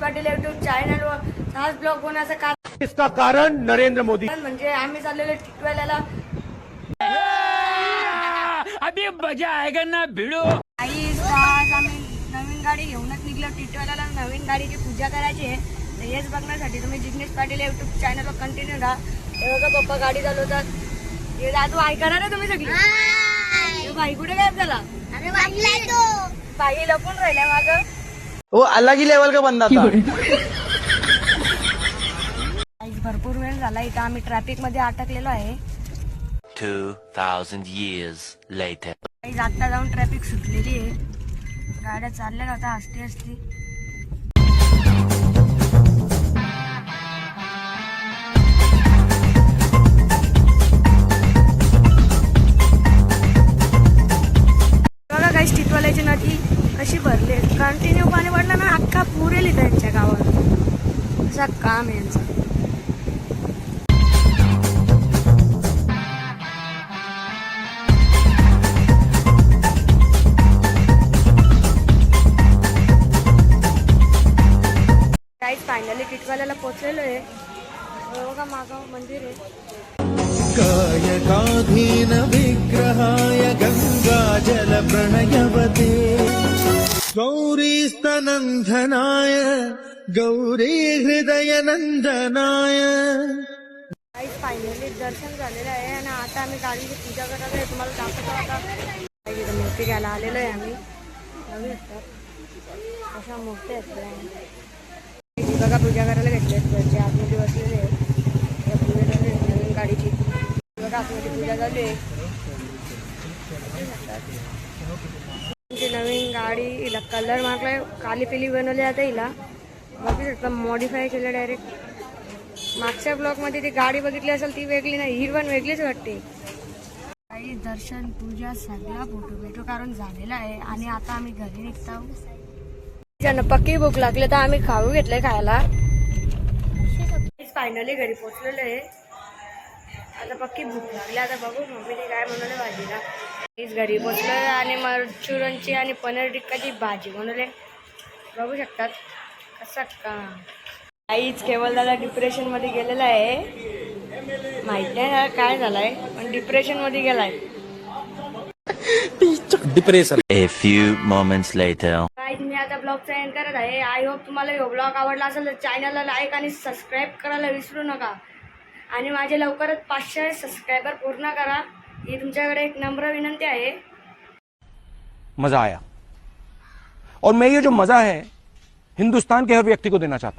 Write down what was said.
Patil YouTube channel वर खास blog बनवण्याचं कारण इसका कारण नरेंद्र मोदी म्हणजे आम्ही चाललेलो टिटवाल्याला अभी मजा आएगा ना भिड़ो। आज आम्ही नवीन गाडी घेऊनच निघलो टिटवाल्याला नवीन गाडीची पूजा करायची आहे तर हेच बघण्यासाठी तुम्ही जिग्नेश पाटील यूट्यूब चॅनलवर कंटिन्यू राहा। हे बघा पप्पा गाडी चालवतात हे दादू ऐका ना तुम्ही सगळी भाई कुठे गायब झाला अरे वाटलाय तो भाई लपून राहिल्या मागं वो अलग ही लेवल का बंदा था। आज भरपूर वेळ झाला इथं आम्ही ट्रॅफिक मध्ये अटकलेलो आहे 2000 years later. आज आता जाऊन ट्रॅफिक सुटलेली आहे गाड्या चालल्या आता हसती हसती बघा काही टिटवाल्याची नदी कशी भरली कंटिन्यू पाणी पडलं ना अख्खा पुरेल इथं यांच्या गावात असं काम आहे यांचं काहीच फायनली टिटवाल्याला पोहोचलेलो आहे बघा मागं मंदिर आहे कायकाधीन विग्रहाय गंगा जल प्रणयवते गौरीस्तनंदनाय गौरी हृदय नंदनाय। काहीच फायनली दर्शन झालेलं आहे आणि आता आम्ही गाडीची पूजा करत आहे तुम्हाला दाखवतो आता काही मूर्ती घ्यायला आलेलो आहे आम्ही नवीन असतात अशा मूर्त्या आहेत बघा पूजा करायला घेतले घरचे आतमध्ये बसलेले आहेत नवीन गाडीची बघा आतमध्ये पूजा झाली आहे नवीन गाडी हिला कलर मारलाय काली पिली बनवली आता हिला बघू शकता मॉडीफाय केलं डायरेक्ट मागच्या ब्लॉक मध्ये ती गाडी बघितली असेल ती वेगळी नाही ही पण वेगळीच वाटते काही दर्शन पूजा सगळा फोटो काढून झालेला आहे आणि आता आम्ही घरी निघतो ज्यांना पक्की भूक लागली तर आम्ही खाऊ घेतलंय खायला फायनली घरी पोहोचलेलो आहे आता पक्की भूक लागली आता बघू मम्मीने काय बनवलं भाजीला घरी पोहोचलोय आणि मंचुरियनची आणि पनीर टिक्काची भाजी बनवले बघू शकतात कसं का काहीच केवळ दादा डिप्रेशन मध्ये गेलेला आहे माहित नाही काय झालंय पण डिप्रेशन मध्ये गेलाय Depression. A few moments later. मी आता ब्लॉगचा एंड करत आहे आय होप तुम्हाला हा ब्लॉग आवडला असेल तर चॅनलला लाईक आणि सबस्क्राईब करायला विसरू नका आणि माझे लवकरच 500 सबस्क्रायबर पूर्ण करा ही तुमच्याकडे एक नम्र विनंती आहे। मजा आया और मैं ये जो मजा है हिंदुस्तान के हर व्यक्ति को देना चाहता हूं।